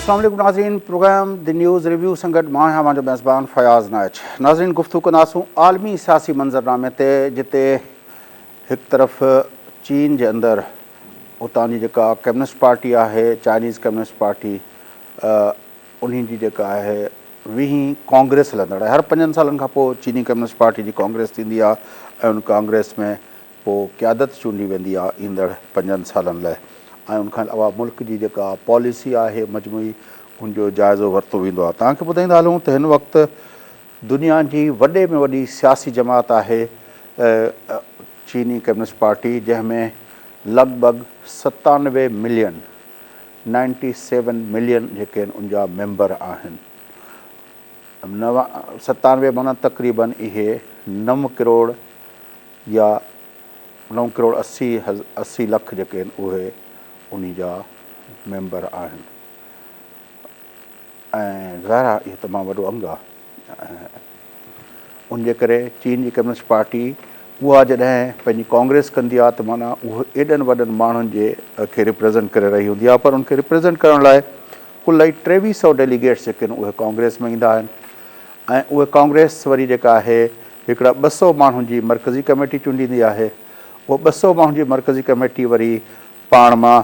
अस्सलाम वालेकुम नाज़रीन, प्रोग्राम द न्यूज़ रिव्यू संगत मां आहियां मुंहिंजो मेज़बान फयाज़ नाइच। नाज़रीन, गुफ्तगू कंदासूं आलमी सियासी मंज़रनामे ते, जिते हिकु तरफ़ चीन जे अंदरि उतां जी जेका कम्युनिस्ट पार्टी आहे, चाइनीज़ कम्युनिस्ट पार्टी, उन्ही जी जेका आहे 20 कांग्रेस हलंदड़ आहे। हर 5 सालनि खां पोइ चीनी कम्युनिस्ट पार्टी जी कांग्रेस थींदी आहे ऐं उन कांग्रेस में पोइ क़यादत चूंडी वेंदी आहे ईंदड़ 5 सालनि लाइ। ऐं उनखां अलावा मुल्क जी जेका पॉलिसी आहे मजमूई, उनजो जाइज़ो वरितो वेंदो आहे। तव्हांखे ॿुधाईंदा हलूं त हिन वक़्तु दुनिया जी वॾे में वॾी सियासी जमात आहे चीनी कम्युनिस्ट पार्टी, जंहिंमें लॻभॻि 97 मिलियन 97 मिलियन जेके आहिनि उनजा मेंबर आहिनि। 97 माना तक़रीबन इहे 9 करोड़ या 9 करोड़ 80 लख जेके आहिनि उहे उन जा मेंबर आहिनि। ऐं ज़ाहिर आहे इहो तमामु वॾो अंग आहे। उनजे करे चीन जी कम्युनिस्ट पार्टी उहा जॾहिं पंहिंजी कांग्रेस कंदी आहे त माना उहो एॾनि वॾनि माण्हुनि जे खे रिप्रेज़ेंट करे रही हूंदी आहे, पर उनखे रिप्रेज़ेंट करण लाइ कुल 2300 डेलीगेट्स जेके आहिनि उहे कांग्रेस में ईंदा आहिनि। ऐं उहे कांग्रेस वरी जेका आहे हिकिड़ा 200 माण्हुनि जी मरकज़ी कमेटी चूंडींदी आहे। उहा 200 माण्हुनि जी मरकज़ी कमेटी वरी पाण मां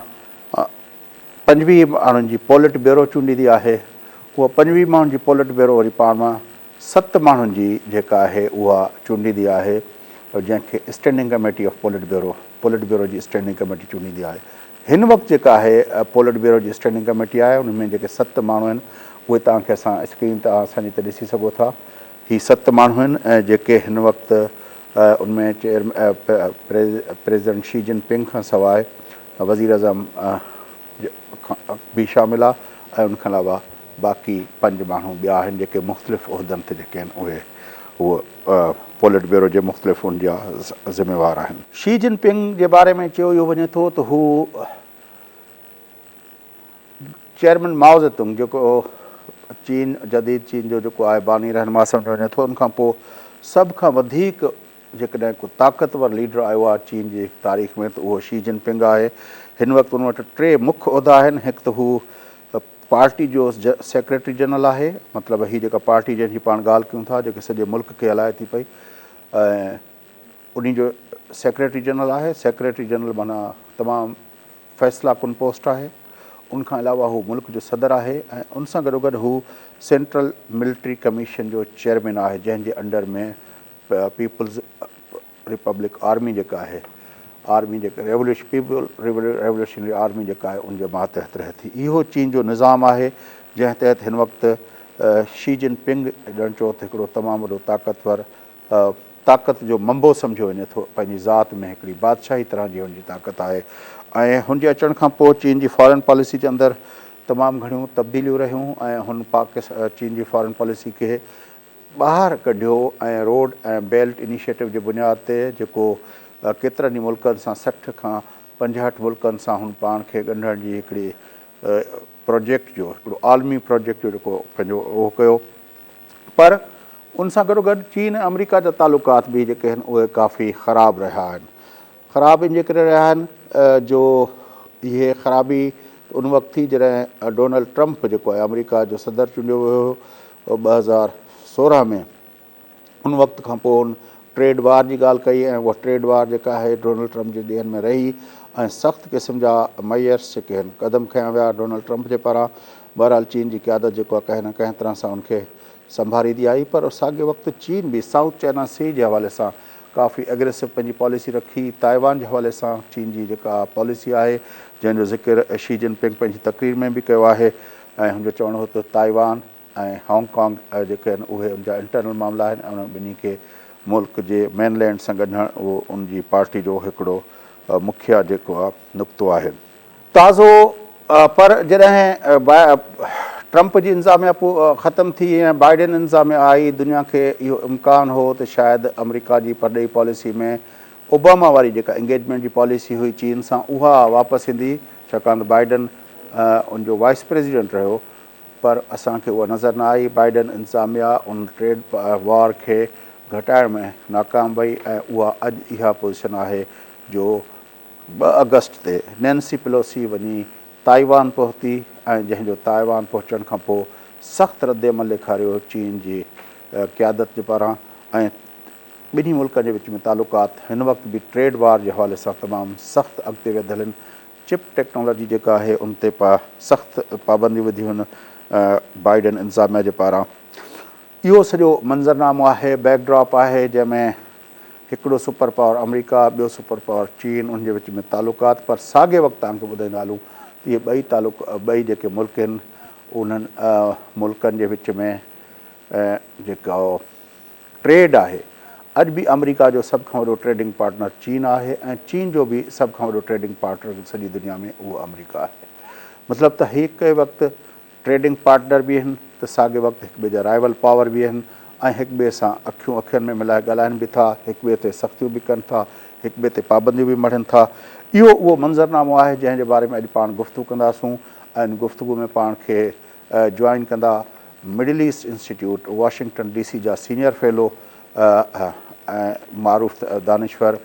25 माण्हुनि जी पॉलिट ब्यूरो चूंडींदी आहे। उहा 25 माण्हुनि जी पॉलिट ब्यूरो वरी पाण मां 7 माण्हुनि जी जेका आहे उहा चूंडींदी आहे, जंहिंखे standing committee of politburo जी स्टैंडिंग कमेटी चूंडींदी आहे। हिन वक़्तु जेका आहे पॉलिट ब्यूरो जी स्टैंडिंग कमेटी आहे, उन में जेके 7 माण्हू आहिनि उहे तव्हांखे असां स्क्रीन ते असांजी ते ॾिसी सघो था। ही 7 माण्हू आहिनि ऐं जेके हिन वक़्तु उनमें प्रेज़िडेंट शी जिनपिंग खां सवाइ वज़ीर आज़म बि शामिल आहे ऐं उनखां अलावा बाक़ी 5 माण्हू ॿिया आहिनि जेके मुख़्तलिफ़ उहिदनि ते जेके आहिनि उहे पॉलिट ब्यूरो जे मुख़्तलिफ़ उन जा ज़िम्मेवार आहिनि। शी जिनपिंग जे बारे में चयो इहो वञे थो त हू चेयरमैन माओ ज़ेतुंग जेको जदीद चीन जो जेको आहे बानी रहनुमा सम्झो वञे थो, उनखां पोइ सभ खां वधीक जेकॾहिं को ताक़तवर लीडर आयो आहे चीन जी तारीख़ में त उहो शी जिनपिंग आहे। हिन वक़्तु उन वटि 3 मुख्य उहिदा आहिनि। हिकु त हू पार्टी जो सेक्रेटरी जनरल आहे, मतिलबु हीअ जेका पार्टी जंहिंजी पाण ॻाल्हि कयूं था जेके सॼे मुल्क खे हलाए थी पई, ऐं उन जो सेक्रेटरी जनरल आहे। सेक्रेटरी जनरल माना तमामु फ़ैसिला कुन पोस्ट आहे। उनखां अलावा हू मुल्क जो सदर आहे ऐं उन सां गॾोगॾु हू सेंट्रल मिलिट्री कमीशन जो चेयरमैन आहे, जंहिंजे अंडर में पीपल्स रिपब्लिक आर्मी जेका आहे, आर्मी जेका रेवोल्यूशनरी आर्मी जेका आहे उनजे मातहत रहे थी। इहो चीन जो निज़ाम आहे जंहिं तहत हिन वक़्तु शी जिनपिंग ॼण चओ त हिकिड़ो तमामु वॾो ताक़तवर ताक़त जो मंबो सम्झो वञे थो। पंहिंजी ज़ात में हिकिड़ी बादशाही तरह जी हुनजी ताक़त आहे ऐं हुनजे अचण खां पोइ चीन जी फॉरेन पॉलिसी जे अंदरि तमामु घणियूं तब्दीलियूं रहियूं ऐं हुन चीन जी फॉरेन पॉलिसी खे ॿाहिरि कढियो ऐं रोड ऐं बेल्ट इनिशिएटिव जे बुनियाद ते जेको केतिरनि ई मुल्कनि सां 60 खां 65 मुल्कनि सां हुन पाण खे ॻंढण जी हिकिड़ी प्रोजेक्ट जो हिकिड़ो आलमी प्रोजेक्ट जो जेको पंहिंजो उहो कयो। पर उन सां गॾोगॾु चीन ऐं अमेरिका जा तालुकात बि जेके आहिनि उहे काफ़ी ख़राबु रहिया आहिनि। ख़राबु इन जे करे रहिया आहिनि जो इहे ख़राबी उन वक़्तु थी जॾहिं डोनाल्ड ट्रंप जेको आहे अमेरिका जो सदर चूंडियो वियो हो 2016 में। उन वक़्त खां पोइ उन ट्रेड वार जी ॻाल्हि कई ऐं उहा ट्रेड वार जेका आहे डोनाल्ड ट्रंप जे ॾींहंनि में रही ऐं सख़्तु क़िस्म जा मयर्स जेके आहिनि क़दम खयां विया डोनाल्ड ट्रंप जे पारां। बहरहाल चीन जी क़यादत जेको आहे कंहिं न कंहिं तरह सां उनखे संभालींदी आई, पर साॻिए वक़्तु चीन बि साउथ चाइना सी जे हवाले सां काफ़ी एग्रेसिव पंहिंजी पॉलिसी रखी। ताइवान जे हवाले सां चीन जी जेका पॉलिसी आहे जंहिंजो ज़िक्र शी जिनपिंग पंहिंजी तक़रीर में बि कयो आहे ऐं हुनजो चवणो हो त ताइवान ऐं हांगकांग जेके आहिनि उहे उनजा इंटरनल मामला आहिनि ऐं उन ॿिन्ही खे मुल्क जे मेनलैंड सां ॻंढणु उहो उनजी पार्टी जो हिकिड़ो मुखिया जेको आहे नुक़्तो आहे। ताज़ो पर जॾहिं ट्रंप जी इंतिज़ामिया पोइ ख़तमु थी ऐं बाइडेन इंतिज़ामिया आई, दुनिया खे इहो इम्कानु हो त शायदि अमेरिका जी परॾेही पॉलिसी में ओबामा वारी जेका इंगेजमेंट जी पॉलिसी हुई चीन सां उहा वापसि ईंदी, छाकाणि त बाइडेन उनजो वाइस प्रेसिडेंट रहियो। पर असांखे उहा नज़र न आई। बाइडेन इंतिज़ामिया उन ट्रेड वॉर खे घटाइण में नाकाम वई ऐं उहा अॼु इहा पोज़ीशन आहे जो 2 अगस्त ते नैन्सी पेलोसी वञी ताइवान पहुती ऐं जंहिंजो ताइवान पहुचण खां पोइ सख़्तु रद्द अमल ॾेखारियो चीन जी क़यादत जे पारां ऐं ॿिन्ही मुल्कनि जे विच में तालुकात हिन वक़्तु बि ट्रेड वार जे हवाले सां तमामु सख़्तु अॻिते वधियल आहिनि। चिप टेक्नोलॉजी जेका आहे उन ते सख़्तु पाबंदियूं विधियूं आहिनि बाइडन इंतिज़ामिया जे पारां। इहो सॼो मंज़रनामो आहे, बैकड्रॉप आहे, जंहिंमें हिकिड़ो सुपर पावर अमेरिका, ॿियो सुपर पावर चीन, उन जे विच में तालुकात। पर साॻे वक़्तु तव्हांखे ॿुधाईंदा हलूं त इहे ॿई जेके मुल्क आहिनि उन्हनि मुल्कनि जे विच में जेका ट्रेड आहे, अॼु बि अमेरिका जो सभ खां वॾो ट्रेडिंग पार्टनर चीन आहे ऐं चीन जो बि सभ खां वॾो ट्रेडिंग पार्टनर सॼी दुनिया में उहो अमेरिका आहे। मतिलबु त हिकु वक़्तु ट्रेडिंग पार्टनर बि आहिनि त साॻे वक़्तु हिक ॿिए जा राइवल पावर बि आहिनि ऐं हिक ॿिए सां अखियुनि में मिलाए ॻाल्हाइनि बि था, हिक ॿिए ते सख़्तियूं बि कनि था, हिक ॿिए ते पाबंदियूं बि मढ़नि था। इहो उहो मंज़रनामो आहे जंहिंजे बारे में अॼु पाण गुफ़्तगू कंदासूं ऐं इन गुफ़्तगू में पाण खे जॉइन कंदा middle East Institute Washington DC जा सीनियर फेलो ऐं मारूफ़ दानिश्वर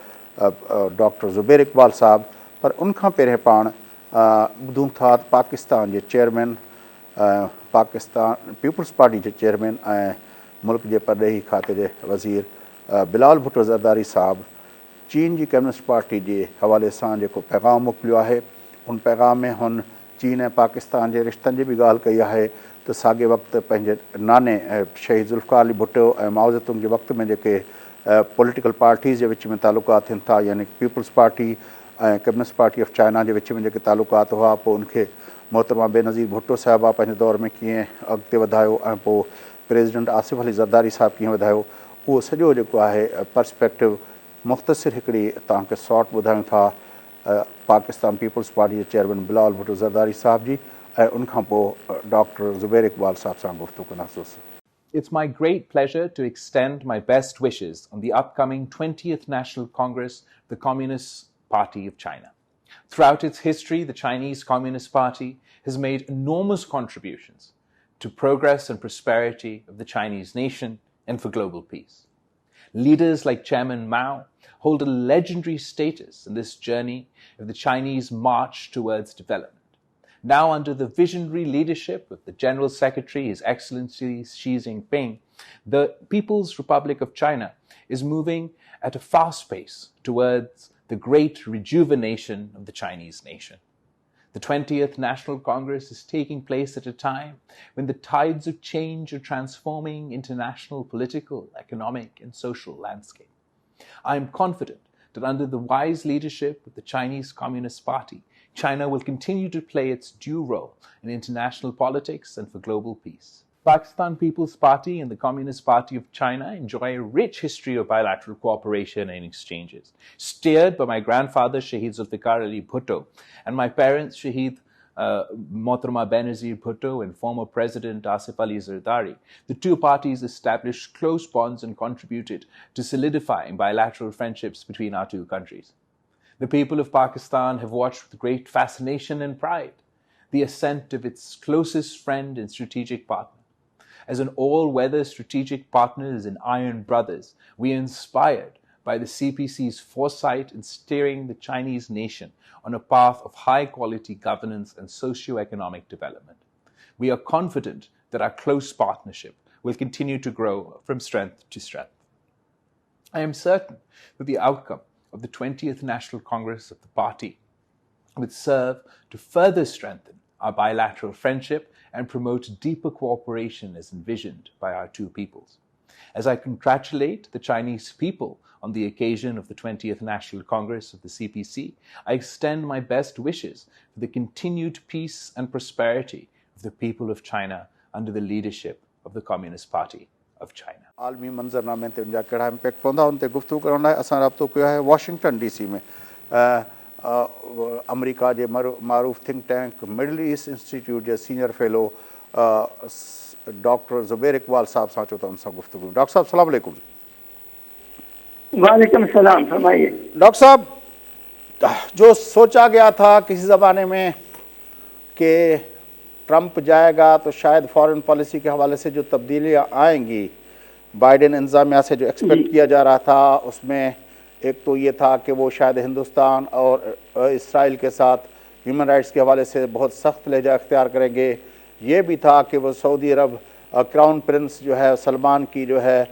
डॉक्टर ज़ुबैर इक़बाल साहब। पर उनखां पहिरियों पाण ॿुधूं था पाकिस्तान जे चेयरमैन, पाकिस्तान पीपल्स पार्टी जे चेयरमैन ऐं मुल्क जे परॾेही खाते जे वज़ीर बिलावल भुट्टो ज़रदारी साहब चीन जी कम्युनिस्ट पार्टी जे हवाले सां जेको पैगाम मोकिलियो आहे, उन पैगाम में हुन चीन ऐं पाकिस्तान जे रिश्तनि जी बि ॻाल्हि कई आहे त साॻे वक़्तु पंहिंजे नाने शहीद ज़ुल्फ़िकार अली भुट्टो ऐं माओ ज़ेतुंग जे वक़्त में जेके पॉलिटिकल पार्टीज़ जे विच में तालुकात थियनि था, यानी पीपल्स पार्टी ऐं कम्युनिस्ट पार्टी ऑफ चाइना जे विच में जेके तालुकात हुआ, पोइ उनखे मोहतरमा बेनज़ीर भुट्टो साहिबा पंहिंजे दौर में कीअं अॻिते वधायो ऐं पोइ प्रेसिडेंट आसिफ़ अली ज़रदारी साहिबु कीअं वधायो, उहो सॼो जेको आहे पर्सपेक्टिव मुख़्तसिर हिकिड़ी तव्हांखे शॉर्ट ॿुधायूं था पाकिस्तान पीपल्स पार्टी जे चेयरमैन बिलावल भुट्टो ज़रदारी साहिब जी ऐं उनखां पोइ डॉक्टर ज़ुबैर इक़बाल साहब सां गुफ़्तगू कंदासीं। It's my great pleasure to extend my best wishes on the upcoming 20th National Congress of the Communist Party of China. Throughout its history, the Chinese Communist Party has made enormous contributions to progress and prosperity of the Chinese nation and for global peace. Leaders like Chairman Mao hold a legendary status in this journey of the Chinese march towards development. Now, under the visionary leadership of the General Secretary, His Excellency Xi Jinping, the People's Republic of China is moving at a fast pace towards the great rejuvenation of the Chinese nation. The 20th National Congress is taking place at a time when the tides of change are transforming international political, economic, and social landscape. I am confident that under the wise leadership of the Chinese Communist Party, China will continue to play its due role in international politics and for global peace. Pakistan People's Party and the Communist Party of China enjoy a rich history of bilateral cooperation and exchanges. Steered by my grandfather, Shahid Zulfikar Ali Bhutto, and my parents, Shahid Mohtरमा Benazir Bhutto and former President Asif Ali Zardari, the two parties established close bonds and contributed to solidifying bilateral friendships between our two countries. The people of Pakistan have watched with great fascination and pride the ascent of its closest friend and strategic partner. As an all-weather strategic partners and iron brothers, we are inspired by the CPC's foresight in steering the Chinese nation on a path of high-quality governance and socio-economic development. We are confident that our close partnership will continue to grow from strength to strength. I am certain that the outcome of the 20th National Congress of the Party would serve to further strengthen our bilateral friendship and promote deeper cooperation as envisioned by our two peoples. As I congratulate the Chinese people on the occasion of the 20th National Congress of the CPC, I extend my best wishes for the continued peace and prosperity of the people of China under the leadership of the Communist Party of China. आलमी मंज़रनामे ते उनजा कहिड़ा impact पवंदा उन ते गुफ़्तगू करण लाइ असां राब्तो कयो आहे वाशिंगटन DC में अमेरिका जे मारूफ़ think tank Middle East Institute जे senior fellow doctor Zubair Iqbal sahab सां चो त उन सां गुफ़्तगू। डॉक्टर साहब सलाम अलैकुम। वालेकुम सलाम, फरमाइए। डॉक्टर साहब, जो सोचा गया था किसी ज़माने में कि ट्रंप जाएगा तो शायद फॉरेन पॉलिसी के हवाले से जो तब्दीलियाँ आएंगी, बाइडेन इंतज़ामिया से जो एक्सपेक्ट किया जा रहा था, उसमें एक तो ये था कि वो शायद हिंदुस्तान और इसराइल के साथ ह्यूमन राइट्स के हवाले से बहुत सख्त लहजा अख्तियार करेंगे। ये भी था कि वो सऊदी अरब क्राउन प्रिंस जो है सलमान की जो है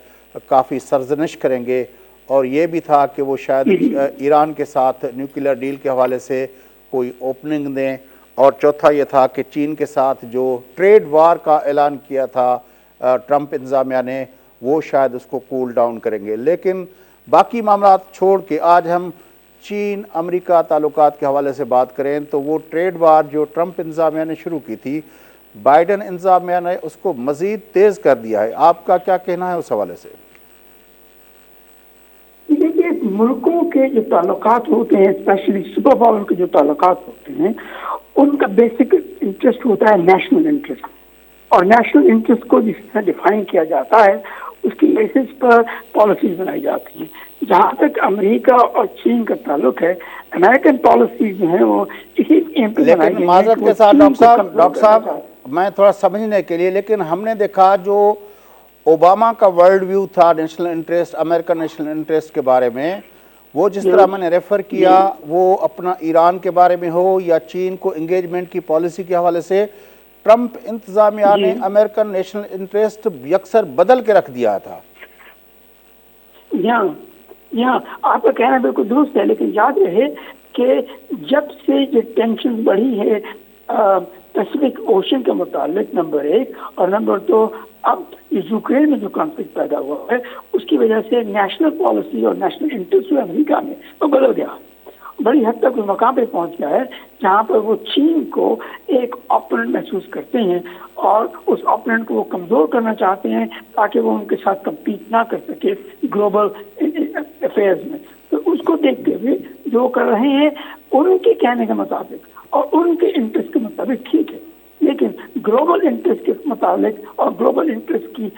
काफ़ी सरजनिश करेंगे, और ये भी था कि वो शायद ईरान के साथ न्यूक्लियर डील के हवाले से कोई ओपनिंग दें, और चौथा ये था कि चीन के साथ जो ट्रेड वार का ऐलान किया था ट्रंप इंतज़ामिया ने, वो शायद उसको कूल डाउन करेंगे। लेकिन बाकी मामला छोड़ के आज हम चीन अमेरिका ताल्लुकात के हवाले से बात करें तो वो ट्रेड वार जो ट्रंप इंतज़ामिया ने शुरू की थी, बाइडन इंतज़ामिया ने उसको मज़ीद तेज़ कर दिया है। आपका क्या कहना है उस हवाले से? देखिए, मुल्कों के जो ताल्लुकात होते हैं, स्पेशली सुपर पावर के जो ताल्लुकात होते हैं, उनका बेसिक इंटरेस्ट होता है नेशनल इंटरेस्ट, और नेशनल इंटरेस्ट को जिस तरह डिफाइन किया जाता है उसकी बेसिस पर पॉलिसीज बनाई जाती हैं। जहाँ तक अमेरिका और चीन का ताल्लुक है, अमेरिकन पॉलिसीज जो है वो इसी एम पे बनाई गई हैं। माजरत के साथ डॉक्टर साहब मैं थोड़ा समझने के लिए, लेकिन हमने देखा जो ओबामा का वर्ल्ड व्यू था national interest, American national interest के बारे में, वो जिस तरह मैंने रेफर किया, वो अपना ईरान के बारे में हो या चीन को एंगेजमेंट की पॉलिसी के हवाले से, ट्रंप इंतजामिया ने अमेरिकन नेशनल इंटरेस्ट यकसर बदल के रख दिया था। यहाँ आपका कहना बिल्कुल दुरुस्त है, लेकिन याद रहे कि जब से जो टेंशन बढ़ी है पैसिफिक ओशन के मुतालिक, नंबर 1, और नंबर 2 अब यूक्रेन में जो कॉन्फ्लिक्ट पैदा हुआ है, उसकी वजह से नेशनल पॉलिसी और नेशनल इंटरेस्ट जो अमेरिका में वो बदल गया, बड़ी हद तक उस मकाम पे पहुंच गया है जहां पर वो चीन को एक ओपोनेंट महसूस करते हैं और उस ओपोनेंट को वो कमजोर करना चाहते हैं ताकि वो उनके साथ कम्पीट ना कर सके ग्लोबल अफेयर्स में। तो उसको देखते हुए जो कर रहे हैं उनके कहने के मुताबिक और उनके इंटरेस्ट के मुताबिक ठीक है, लेकिन ग्लोबल इंटरेस्ट के मुताबिक और ग्लोबल इंटरेस्ट की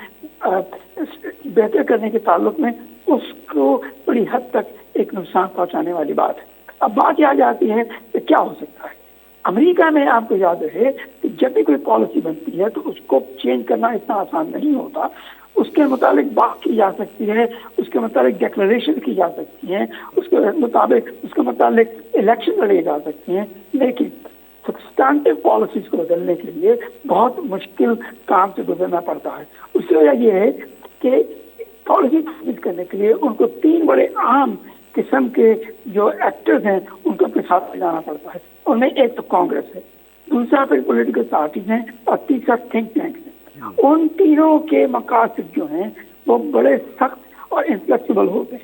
बेहतर करने के ताल्लुक में उसको बड़ी हद तक एक नुकसान पहुंचाने वाली बात है। अब बात आ जाती है कि क्या हो सकता है। अमेरिका में आपको याद रहे कि जब भी कोई पॉलिसी बनती है तो उसको चेंज करना इतना आसान नहीं होता। उसके मुताबिक बात की जा सकती है, उसके मुताबिक डिक्लेरेशन की जा सकती है, उसके मुताबिक इलेक्शन लड़े जा सकते हैं, लेकिन सब्सटेंटिव पॉलिसीज को बदलने के लिए बहुत मुश्किल काम से गुजरना पड़ता है। उसकी वजह यह है कि पॉलिसी चेंज करने के लिए उनको 3 बड़े आम किस्म के जो एक्टर्स हैं उनको अपने साथ ले जाना पड़ता है। उनमें एक तो कांग्रेस है, दूसरा फिर पॉलिटिकल पार्टीज हैं, और तीसरा थिंक टैंक है। उन तीनों के मकासद जो हैं वो बड़े सख्त और इनफ्लेक्सिबल होते हैं।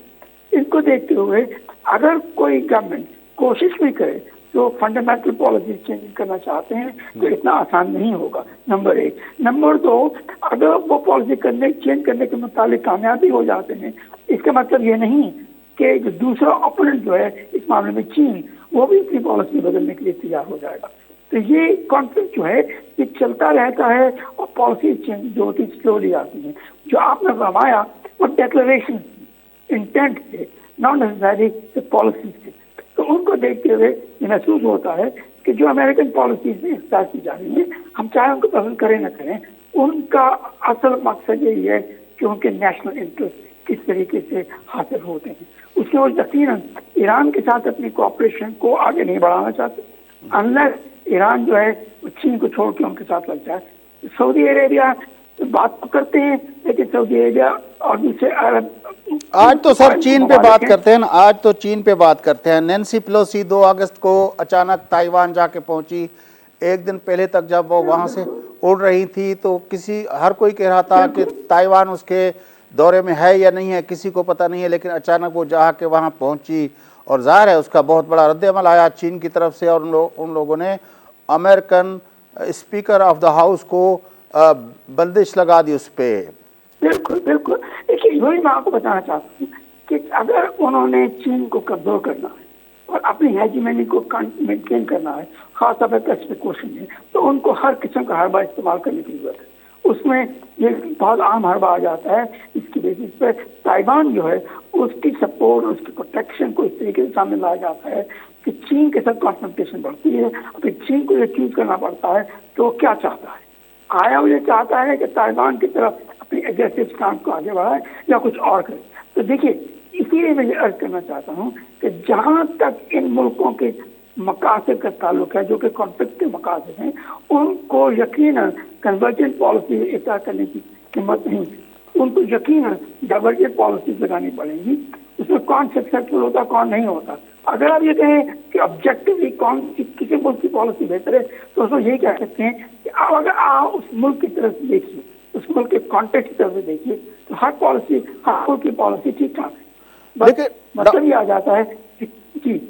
इनको देखते हुए अगर कोई गवर्नमेंट कोशिश भी करे तो फंडामेंटल पॉलिसी चेंज करना चाहते हैं तो इतना आसान नहीं होगा, नंबर 1। नंबर 2, अगर वो पॉलिसी चेंज करने के मुताबिक कामयाबी हो जाते हैं, इसका मतलब ये नहीं कि जो दूसरा ओपोनेंट जो है इस मामले में चीन, वो भी अपनी पॉलिसी बदलने के लिए तैयार हो जाएगा। तो ये कॉन्फ्लिक्ट जो है ये चलता रहता है और पॉलिसी चेंज जो होती स्लोली आती है। जो आपने फरमाया वो डिक्लेरेशन इंटेंट थे, नॉट नेसेसरी पॉलिसी थे। तो उनको देखते हुए ये महसूस होता है कि जो अमेरिकन पॉलिसीज में इख्तियार की जा रही है, हम चाहे उनको पसंद करें न करें, उनका असल मकसद यही है कि उनके नेशनल इंटरेस्ट किस तरीके से हासिल होते हैं। उसके वो यकीनन ईरान के साथ अपनी कोऑपरेशन को आगे नहीं बढ़ाना चाहते, अनलेस ईरान जो है चीन को छोड़ के उनके साथ लग जाए। सऊदी अरेबिया बात तो करते हैं, लेकिन सऊदी अरेबिया और दूसरे अरब आज तो सर चीन पे बात करते हैं ना, आज तो चीन पे बात करते हैं। नैन्सी पेलोसी 2 अगस्त को अचानक ताइवान जाके पहुंची। एक दिन पहले तक जब वो वहां से उड़ रही थी तो हर कोई कह रहा था कि ताइवान उसके दौरे में है या नहीं है, किसी को पता नहीं है, लेकिन अचानक वो जाके वहां पहुंची और जाहिर है उसका बहुत बड़ा रद्द-ए-अमल आया चीन की तरफ से, और उन लोगों ने American speaker of the house को बंदिश लगा दी उस पर। बिल्कुल बिल्कुल। देखिए, वही मैं आपको बताना चाहता हूँ कि अगर उन्होंने चीन को कमजोर करना है और अपनी हेजिमनी को मेंटेन करना है, खासतौर पर पैसिफिक ओशन में, तो उनको हर किस्म का हरबा इस्तेमाल करने की जरूरत है। उसमें ये बहुत आम हरबा आ जाता है। इसकी बेसिस पर ताइवान जो है उसकी सपोर्ट, उसकी प्रोटेक्शन को इस तरीके से सामने लाया जाता है कि चीन के साथ कॉन्फ्रंटेशन बढ़ती है। फिर चीन को ये चूज करना पड़ता है तो वो क्या चाहता है। आया वो ये चाहता है कि ताइवान की तरफ अपनी एग्रेसिव स्टांस को आगे बढ़ाए या कुछ और करे। तो देखिए, इसीलिए मैं ये अर्ज करना चाहता हूँ कि जहाँ तक इन मुल्कों के मकासद का ताल्लुक है, जो कि कॉन्फ्लिक्ट के मकासद हैं, उनको यकीनन कन्वर्जेंट पॉलिसी इख्तियार करने की हिम्मत नहीं है। उनको यकीनन डाइवर्जेंट पॉलिसी लगानी पड़ेगी। उसमें कौन सक्सेसफुल होता, कौन नहीं होता। अगर आप ये कहें कि ऑब्जेक्टिवली कौन किसी मुल्क की पॉलिसी बेहतर है, तो उसमें यही कह सकते हैं कि आप अगर आप उस मुल्क की तरफ से देखिए, उस मुल्क के कॉन्टेक्स्ट की तरफ से देखिए, तो हर पॉलिसी, हर मुल्क की पॉलिसी ठीक ठाक है। लेकिन मतलब ये आ जाता है कि जी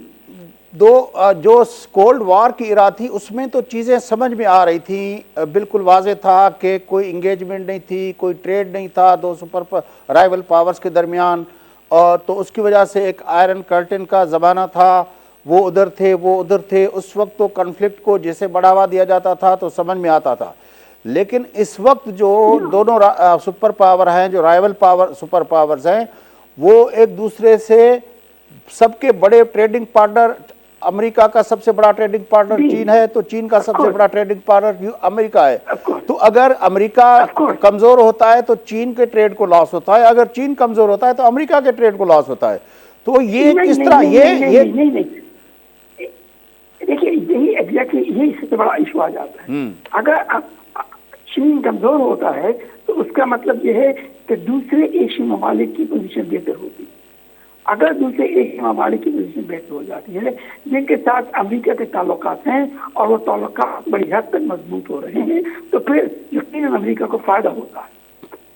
जो कोल्ड वॉर की इरा थी उसमें तो चीज़ें समझ में आ रही थी, बिल्कुल वाजे था कि कोई इंगेजमेंट नहीं थी, कोई ट्रेड नहीं था दो सुपर राइवल पावर्स के दरमियान, और तो उसकी वजह से एक आयरन कर्टन का ज़माना था, वो उधर थे वो उधर थे। उस वक्त तो कन्फ्लिक्ट को जैसे बढ़ावा दिया जाता था तो समझ में आता था। लेकिन इस वक्त जो दोनों सुपर पावर हैं, जो राइवल पावर सुपर पावर्स हैं, वो एक दूसरे से सबके बड़े ट्रेडिंग पार्टनर, अमेरिका का सबसे बड़ा ट्रेडिंग पार्टनर चीन है, तो चीन का सबसे बड़ा ट्रेडिंग पार्टनर अमेरिका है। तो अगर अमेरिका कमजोर होता है तो चीन के ट्रेड को लॉस होता है, अगर चीन कमजोर होता है तो अमेरिका के ट्रेड को लॉस होता है। तो ये किस तरह ये देखिए, यही एग्जैक्टली यही सबसे बड़ा इशू आ जाता है। अगर चीन कमजोर होता है तो उसका मतलब यह है कि दूसरे एशियन ममालिक की पोजीशन बेहतर होती है। अगर दूसरे एशियन ममालिक की पोजीशन बेहतर हो जाती है, जिनके साथ अमेरिका के ताल्लुकात हैं और वो ताल्लुकात बड़ी हद तक मजबूत हो रहे हैं, तो फिर यकीनन अमेरिका को फायदा होता है।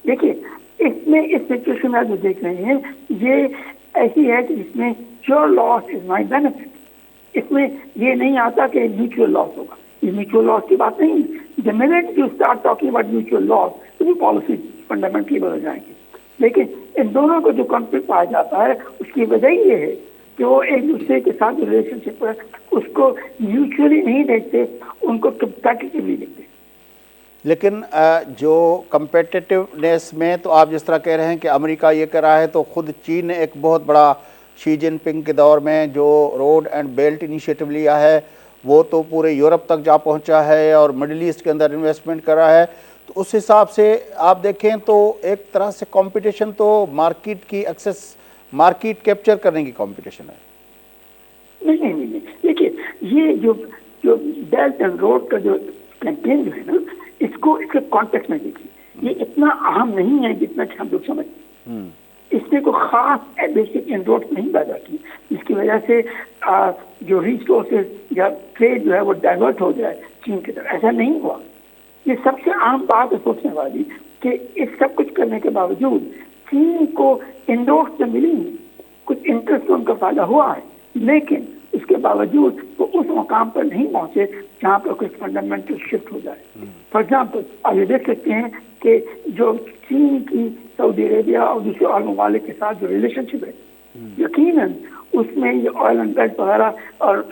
देखिए, इसमें इस सिचुएशन में जो देख रहे हैं, ये ऐसी है कि जिसमें your loss is my benefit. इसमें ये नहीं आता कि म्यूचुअल लॉस होगा, ये म्यूचुअल लॉस की बात नहीं है। The minute you start talking about mutual loss, तो ये पॉलिसी फंडामेंटली बदल जाएंगी। लेकिन इन दोनों को जो कॉन्फ्लिक्ट पाया जाता है, उसकी वजह ये है कि वो एक दूसरे के साथ जो रिलेशनशिप है उसको म्यूचुअली नहीं देखते, उनको कंपेटिटिवली देखते। लेकिन जो कंपेटिटिवनेस में तो आप जिस तरह कह रहे हैं कि अमेरिका ये कर रहा है, तो खुद चीन ने एक बहुत बड़ा शी जिनपिंग के दौर में जो रोड एंड बेल्ट इनिशिएटिव लिया है, वो तो पूरे यूरोप तक जा पहुंचा है और मिडिल ईस्ट के अंदर इन्वेस्टमेंट कर रहा है। तो उस हिसाब से आप देखें तो एक तरह से कंपटीशन तो मार्केट की एक्सेस, मार्केट कैप्चर करने की कंपटीशन है। नहीं, देखिए, ये जो बेल्ट एंड रोड का जो कैंपेन जो है ना, इसको इसके कॉन्टेक्स्ट में देखिए। ये इतना अहम नहीं है जितना कि हम लोग समझते हैं। इसने कोई खास बेसिक इनरोड नहीं पैदा की जिसकी वजह से जो रिसोर्सेज या ट्रेड जो है वो डाइवर्ट हो जाए चीन की तरफ। ऐसा नहीं हुआ। ये सबसे आम बात है सोचने वाली कि इस सब कुछ करने के बावजूद चीन को इनरोड से मिली, कुछ इंटरेस्ट उनका फायदा हुआ है, लेकिन उसके बावजूद वो उस मुकाम पर नहीं पहुंचे जहाँ पर कुछ फंडामेंटल शिफ्ट हो जाए। फॉर एग्जाम्पल, आप ये देख सकते हैं कि जो चीन की सऊदी अरेबिया और दूसरे और ममालिक के साथ जो रिलेशनशिप है, यकीनन उसमें ये ऑयल एंड बेल्ट वगैरह और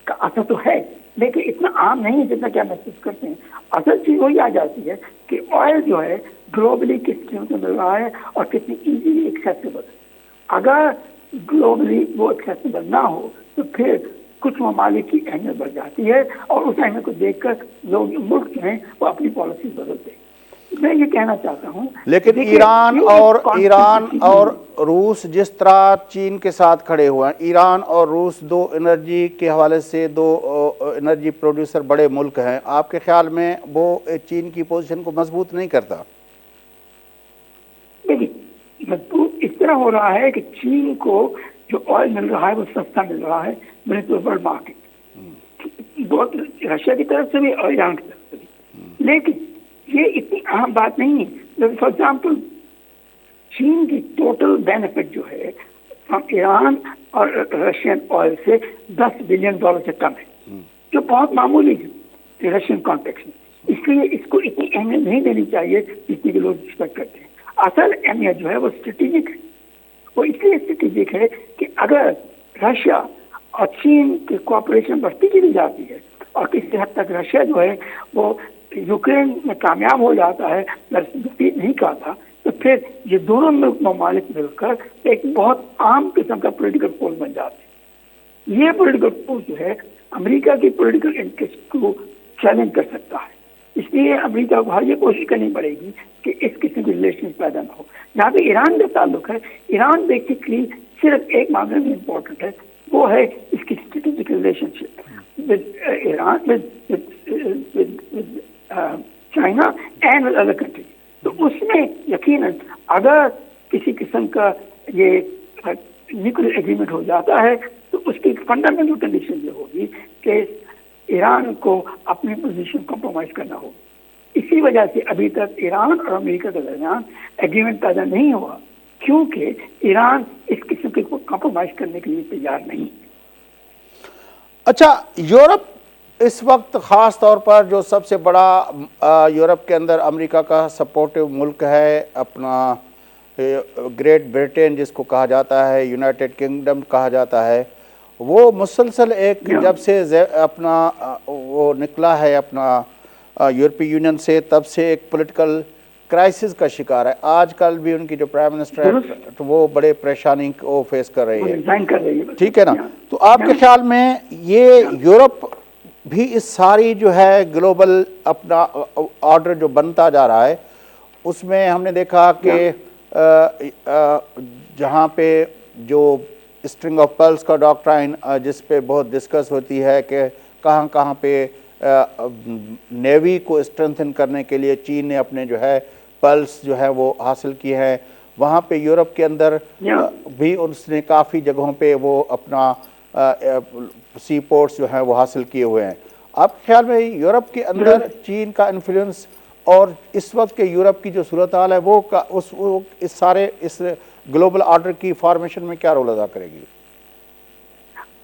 का असर तो है, लेकिन इतना आम नहीं है जितना क्या महसूस करते हैं। असल चीज वही आ जाती है कि ऑयल जो है ग्लोबली किस कीमत में मिल रहा है और कितनी इजीली एक्सेसिबल। अगर ग्लोबली वो एक्सेसिबल ना हो तो फिर कुछ ममालिक की अहमियत बढ़ जाती है और उस अहमियत को देखकर लोग, मुल्क जो हैं वो अपनी पॉलिसी बदलते हैं। मैं ये कहना चाहता हूँ, लेकिन ईरान और रूस जिस तरह चीन के साथ खड़े हुए हैं, ईरान और रूस दो एनर्जी के हवाले से दो एनर्जी प्रोड्यूसर बड़े मुल्क हैं, आपके ख्याल में वो चीन की पोजीशन को मजबूत नहीं करता? देखिए, मजबूत इस तरह हो रहा है कि चीन को जो ऑयल मिल रहा है वो सस्ता मिल रहा है वर्ल्ड मार्केट, बहुत रशिया की तरफ से भी और ईरान की तरफ से भी। लेकिन ये इतनी अहम बात नहीं है। फॉर एग्जाम्पल, चीन की टोटल बेनिफिट जो है हम ईरान और रशियन ऑयल से $10 बिलियन से कम है, जो बहुत मामूली है रशियन कॉन्टेक्स्ट में। इसलिए इसको इतनी अहमियत नहीं देनी चाहिए जितनी के लोग एक्सपेक्ट करते हैं। असल अहमियत जो है वो स्ट्रेटेजिक है। वो इसलिए स्ट्रेटेजिक है कि अगर रशिया और चीन की कोऑपरेशन बढ़ती चली जाती है और किसी हद तक रशिया जो है वो यूक्रेन में कामयाब हो जाता है, डिफीट नहीं करता, तो फिर ये दोनों ममालिक मिलकर एक बहुत आम किस्म का पॉलिटिकल फोर्स बन जाते हैं। ये पॉलिटिकल फोर्स जो है अमेरिका की पॉलिटिकल इंटरेस्ट को चैलेंज कर सकता है। इसलिए अमेरिका को हर ये कोशिश करनी पड़ेगी कि इस किस्म के रिलेशन पैदा ना हो। जहाँ पे ईरान का ताल्लुक है, ईरान बेसिकली सिर्फ एक मामले में इम्पोर्टेंट है, वो है इसकी स्थिति specific relationship with Iran, with China and with other countries. तो उसमें यकीनन अगर किसी किस्म का ये न्यूक्लियर एग्रीमेंट हो जाता है तो उसकी फंडामेंटल कंडीशन ये होगी कि ईरान को अपनी पोजीशन कॉम्प्रोमाइज करना होगा। इसी वजह से अभी तक ईरान और अमेरिका के दरमियान एग्रीमेंट पैदा नहीं हुआ, क्योंकि ईरान इस किस्म के कॉम्प्रोमाइज करने के लिए तैयार नहीं। अच्छा, यूरोप इस वक्त ख़ास तौर पर जो सबसे बड़ा यूरोप के अंदर अमेरिका का सपोर्टिव मुल्क है, अपना ग्रेट ब्रिटेन जिसको कहा जाता है, यूनाइटेड किंगडम कहा जाता है, वो मुसलसल एक जब से अपना वो निकला है अपना यूरोपीय यूनियन से, तब से एक पॉलिटिकल क्राइसिस का शिकार है। आजकल भी उनकी जो प्राइम मिनिस्टर है तो वो बड़े परेशानी को फेस कर रही है, ठीक है ना? तो आपके ख्याल में ये यूरोप भी इस सारी जो है ग्लोबल अपना ऑर्डर जो बनता जा रहा है उसमें हमने देखा कि जहाँ पे जो स्ट्रिंग ऑफ पर्ल्स का डॉक्ट्राइन जिस पे बहुत डिस्कस होती है कि कहाँ कहाँ पे नेवी को स्ट्रेंथन करने के लिए चीन ने अपने जो है पर्ल्स जो है वो हासिल की है, वहाँ पे यूरोप के अंदर भी उसने काफ़ी जगहों पे वो अपना सी पोर्ट्स जो हैं वो हासिल किए हुए हैं। आपके ख्याल में यूरोप के अंदर चीन का इन्फ्लुएंस और इस वक्त के यूरोप की जो सूरत हाल है वो इस सारे इस ग्लोबल ऑर्डर की फॉर्मेशन में क्या रोल अदा करेगी?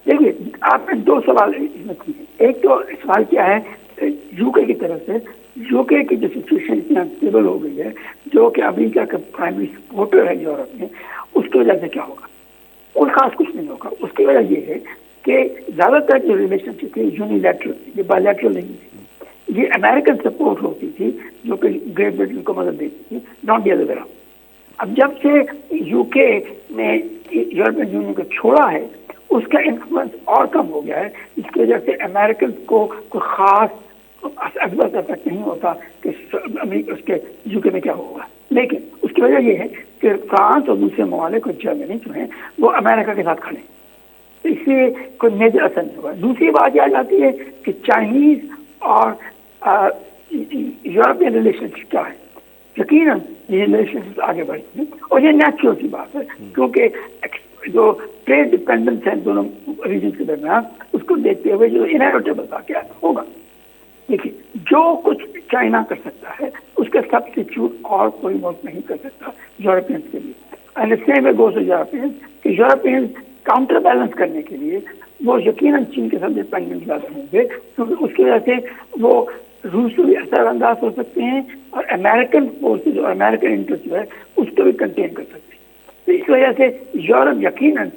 देखिए, आपने दो सवाल इसमें किए। एक तो सवाल क्या है यूके की तरफ से, यूके की जो सिचुएशन इतनी अनस्टेबल हो गई है, जो कि अमेरिका का प्राइमरी सपोर्टर है यूरोप में, उसकी वजह से क्या होगा? और खास कुछ नहीं होगा। उसकी वजह ये है कि ज़्यादातर जो रिलेशनशिप है यूनिलैटरल, ये बायलैटरल नहीं थी, ये अमेरिकन सपोर्ट होती थी जो कि ग्रेट ब्रिटेन को मदद देती थी, not the other way around. अब जब से यूके ने यूरोपियन यूनियन को छोड़ा है, उसका इन्फ्लुएंस और कम हो गया है, इसकी वजह से अमेरिकन को कोई खास एडवर्स इफेक्ट नहीं होता कि अमेरिका उसके यूके में क्या होगा। लेकिन उसकी वजह यह है कि फ्रांस और दूसरे ममालिक और जर्मनी जो हैं वो अमेरिका के साथ खड़े, इसलिए कोई मेजर असर नहीं हुआ। दूसरी बात यह आ जाती है कि चाइनीज और यूरोपियन रिलेशनशिप क्या है। यकीनन ये रिलेशनशिप आगे बढ़ी है और ये नेचुरल सी बात है, क्योंकि जो ट्रेड डिपेंडेंस है दोनों रीजन के दरमियान, उसको देखते हुए जो इनएविटेबल था क्या होगा। देखिए, जो कुछ चाइना कर सकता है उसका सब्स्टिट्यूट और कोई मुल्क नहीं कर सकता यूरोपियंस के लिए। And same way goes to Europeans कि यूरोपियंस काउंटर बैलेंस करने के लिए वो यकीनन चीन के साथ डिपेंडेंट ज़्यादा होंगे, क्योंकि उसकी वजह से वो रूस को भी असरअंदाज हो सकते हैं और अमेरिकन फोर्सेज और अमेरिकन इंटरेस्ट जो है उसको भी कंटेन कर सकते हैं। तो इस वजह से यूरोप यकीनन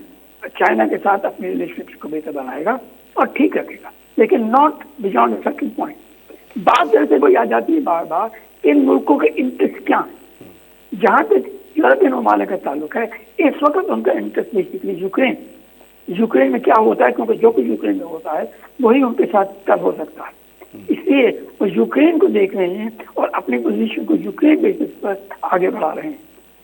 चाइना के साथ अपनी रिलेशनशिप को बेहतर बनाएगा और ठीक रखेगा, लेकिन not beyond a certain point. बात जैसे कोई आ जाती है बार बार, इन मुल्कों के इंटरेस्ट क्या है। जहाँ तक यूरोपियन ममालिक का ताल्लुक है, इस वक्त उनका इंटरेस्ट बेसिकली यूक्रेन में क्या होता है, क्योंकि जो कुछ यूक्रेन में होता है वही उनके साथ कब हो सकता है। इसलिए वो यूक्रेन को देख रहे हैं और अपनी पोजीशन को यूक्रेन बेसिस पर आगे बढ़ा रहे हैं।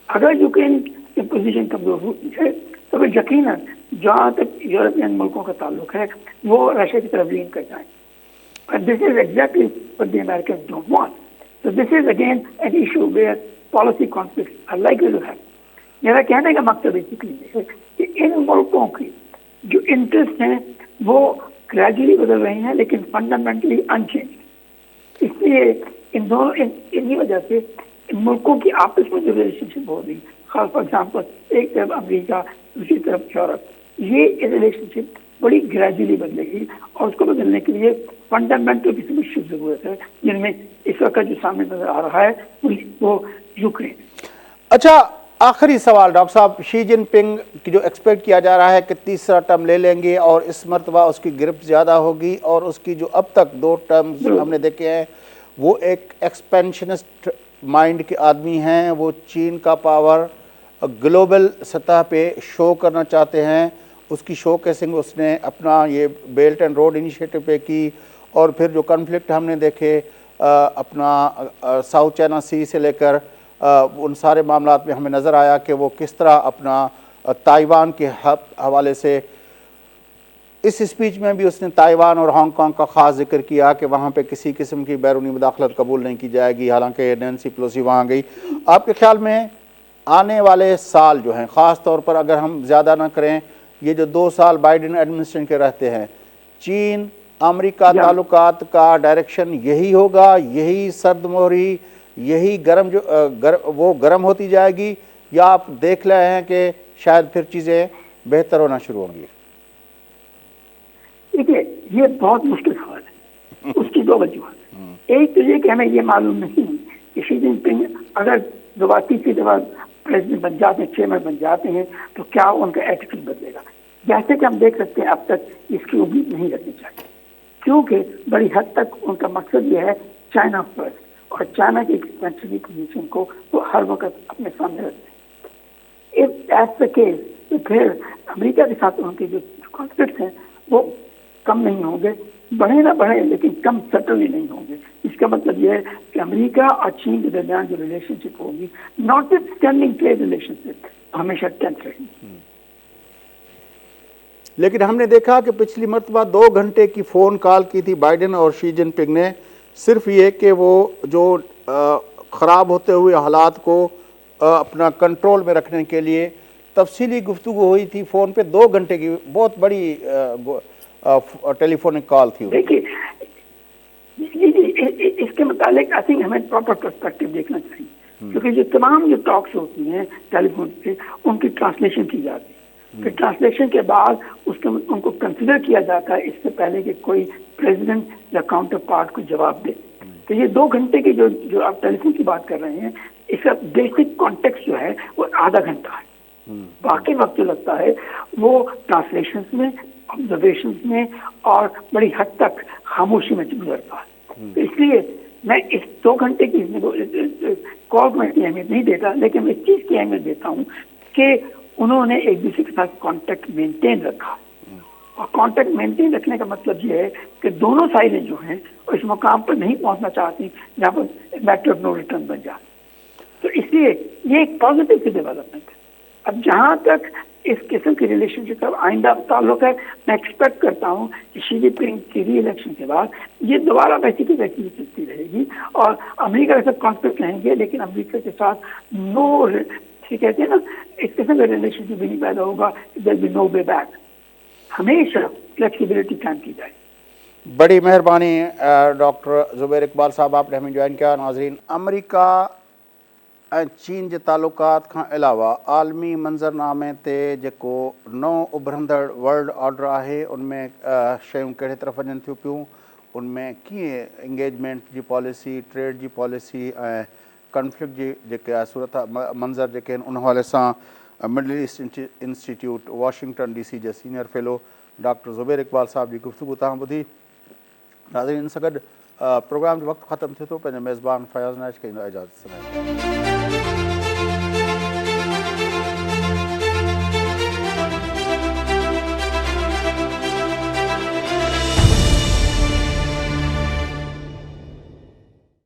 अगर यूक्रेन की पोजीशन कमजोर होती है तो वे यकीनन जहाँ तक यूरोपियन मुल्कों का ताल्लुक है वो रशिया की तरफ लीन कर जाएं। But this is exactly what the Americans don't want. So this is again an issue where policy conflicts are likely to happen. मेरा कहने का मकसद बेसिकली है कि इन मुल्कों की जो इंटरेस्ट हैं वो ग्रेजुअली बदल रहे हैं, लेकिन फंडामेंटली अनचेंज। इसलिए इन दोनों इन्हीं वजह से इन मुल्कों की आपस में जो रिलेशनशिप हो रही, खास फॉर एग्जाम्पल एक तरफ अमेरिका दूसरी तरफ यूरोप, ये रिलेशनशिप बड़ी ग्रेजुअली बदलेगी और उसको बदलने के लिए फंडामेंटल किसी इश्यू की जरूरत है, जिनमें इस वक्त जो सामने नजर आ रहा है वो यूक्रेन। अच्छा, आखिरी सवाल डॉक्टर साहब, शी जिनपिंग की जो एक्सपेक्ट किया जा रहा है कि तीसरा टर्म ले लेंगे और इस मरतबा उसकी ग्रिप ज़्यादा होगी, और उसकी जो अब तक 2 टर्म्स हमने देखे हैं वो एक एक्सपेंशनिस्ट माइंड के आदमी हैं, वो चीन का पावर ग्लोबल सतह पे शो करना चाहते हैं। उसकी शो केसिंग उसने अपना ये बेल्ट एंड रोड इनिशिएटिव पे की, और फिर जो कॉन्फ्लिक्ट हमने देखे अपना साउथ चाइना सी से लेकर उन सारे मामलात में हमें नज़र आया कि वो किस तरह अपना ताइवान के हवाले से इस स्पीच में भी उसने ताइवान और हांगकांग का ख़ास जिक्र किया कि वहाँ पे किसी किस्म की बैरूनी मुदाखलत कबूल नहीं की जाएगी, हालांकि नैन्सी पेलोसी वहाँ गई। आपके ख्याल में आने वाले साल जो हैं, ख़ास तौर पर अगर हम ज़्यादा ना करें, ये जो 2 साल बाइडेन एडमिनिस्ट्रेशन के रहते हैं, चीन अमेरिका ताल्लुकात का डायरेक्शन यही होगा, यही सर्द मोहरी, यही वो गर्म होती जाएगी, या आप देख रहे हैं कि शायद फिर चीज़ें बेहतर होना शुरू होंगी? देखिए, ये बहुत मुश्किल सवाल है। उसकी दो वजूहत। एक तो ये कि हमें ये मालूम नहीं कि शी जिनपिंग अगर दोबारा तीसरी दफा प्रेसिडेंट बन जाते हैं, चेयरमैन बन जाते हैं, तो क्या उनका एटीट्यूड बदलेगा। जैसे कि हम देख सकते हैं, अब तक इसकी उम्मीद नहीं रखनी चाहिए, क्योंकि बड़ी हद तक उनका मकसद ये है चाइना फर्स्ट, और चाइना की एक्सपेंशन की पोजीशन को वो हर वक्त अपने सामने रखते हैं। इफ दैट्स द केस, तो फिर अमेरिका के साथ उनके जो कॉन्फ्लिक्ट्स हैं वो कम नहीं होंगे, बढ़े ना बढ़े लेकिन कम सटनली नहीं होंगे। इसका मतलब यह है कि अमेरिका और चीन के दरमियान जो रिलेशनशिप होगी, not a standing trade relationship, हमेशा टेंस रहेगी। लेकिन हमने देखा कि पिछली मरतबा 2 घंटे की फ़ोन कॉल की थी बाइडेन और शी जिनपिंग ने, सिर्फ ये कि वो जो ख़राब होते हुए हालात को अपना कंट्रोल में रखने के लिए तफसीली गुफ्तगू हुई थी फ़ोन पे। 2 घंटे की बहुत बड़ी टेलीफोनिक कॉल थी। देखिए, इसके मुतालिक आई थिंक हमें प्रॉपर पर्सपेक्टिव देखना चाहिए, क्योंकि जो तमाम जो टॉक्स होती हैं टेलीफोन पे, उनकी ट्रांसलेशन की जाती है। फिर ट्रांसलेशन के बाद उनको कंसिडर किया जाता है इससे पहले कि कोई प्रेसिडेंट या काउंटर पार्ट को जवाब दे। तो ये 2 घंटे की जो आप टेलीफोन की बात कर रहे हैं, इसका बेसिक कॉन्टेक्स्ट जो है वो आधा घंटा है। बाकी वक्त जो लगता है वो ट्रांसलेशन में, ऑब्जर्वेशन में और बड़ी हद तक खामोशी में गुजरता है। तो इसलिए मैं इस 2 घंटे की कॉल में अहमियत नहीं देता, लेकिन मैं इस चीज़ की अहमियत देता हूँ कि उन्होंने एक दूसरे के साथ कांटेक्ट मेंटेन रखा। और कांटेक्ट मेंटेन रखने का मतलब ये है कि दोनों साइडें जो हैं इस मुकाम पर नहीं पहुंचना चाहती जहाँ पर मैटर ऑफ नो रिटर्न बन जाए। तो इसलिए ये एक पॉजिटिव सी डेवलपमेंट है। अब जहाँ तक इस किस्म की रिलेशनशिप का आइंदा ताल्लुक है, मैं एक्सपेक्ट करता हूँ कि शी जिनपिंग की री इलेक्शन के बाद ये दोबारा वैसी की वैसी चलती रहेगी और अमेरिका के साथ कॉन्फ्लिक्ट रहेंगे, लेकिन अमेरिका के साथ नो, कहते हैं ना, इस किस्म का रिलेशनशिप भी नहीं पैदा होगा, there be no way back. हमेशा फ्लेक्सिबिलिटी कायम की जाए। बड़ी मेहरबानी डॉक्टर ज़ुबैर इकबाल साहब, आपने हमें ज्वाइन किया। नाज़रीन, अमेरिका चीन जे ताल्लुकात खां अलावा आलमी मंज़रनामे ते जेको नओं उभरंदड़ वर्ल्ड ऑर्डर आहे, उनमें शयूं कहिड़े तरफ़ वञनि थियूं पियूं, उनमें कीअं इंगेजमेंट जी पॉलिसी, ट्रेड जी पॉलिसी ऐं कॉन्फ्लिक्ट जी जेके आहे सूरत मंज़र जेके आहिनि, उन हवाले सां Middle East Institute Washington DC जे senior fellow doctor Zubair Iqbal sahab जी गुफ्तगू तव्हां ॿुधी। नाज़रीन, इन सां गॾु प्रोग्राम जो वक़्तु ख़तमु थिए थो। पंहिंजे मेज़बान फयाज़ नाइश खे इजाज़त सलाह।